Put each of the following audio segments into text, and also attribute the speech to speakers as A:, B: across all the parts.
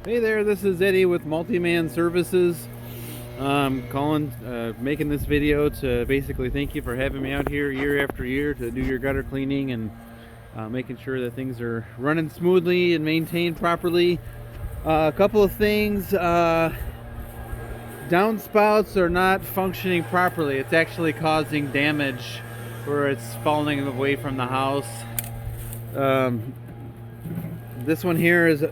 A: Hey there, this is Eddie with Multi-Man Services. Making this video to basically thank you for having me out here year after year to do your gutter cleaning and making sure that things are running smoothly and maintained properly. A couple of things, downspouts are not functioning properly. It's actually causing damage where it's falling away from the house. This one here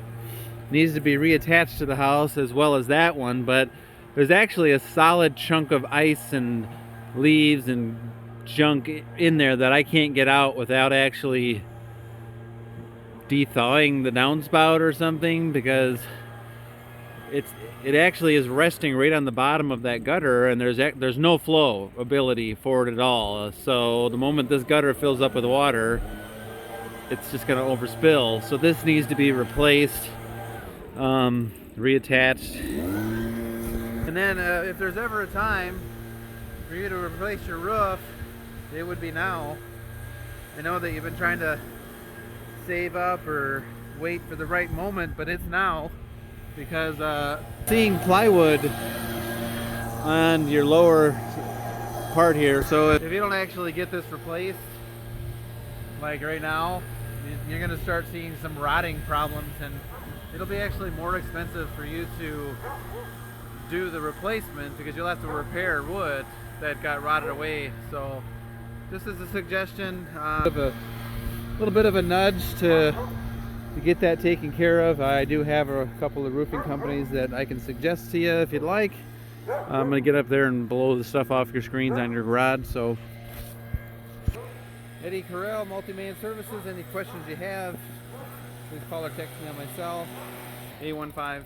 A: needs to be reattached to the house as well as that one, but there's actually a solid chunk of ice and leaves and junk in there that I can't get out without actually de-thawing the downspout or something, because it actually is resting right on the bottom of that gutter, and there's no flow ability for it at all. So the moment this gutter fills up with water, it's just going to overspill. So this needs to be replaced, reattached. And then if there's ever a time for you to replace your roof, it would be now. I know that you've been trying to save up or wait for the right moment, but it's now, because seeing plywood on your lower part here. So if you don't actually get this replaced, like right now, you're going to start seeing some rotting problems, and it'll be actually more expensive for you to do the replacement because you'll have to repair wood that got rotted away. So just as a suggestion, a little bit of a nudge to get that taken care of. I do have a couple of roofing companies that I can suggest to you if you'd like. I'm going to get up there and blow the stuff off your screens on your garage. So Eddie Carell, Multi-Man Services. Any questions you have, please call or text me on my cell, 815-520-6020.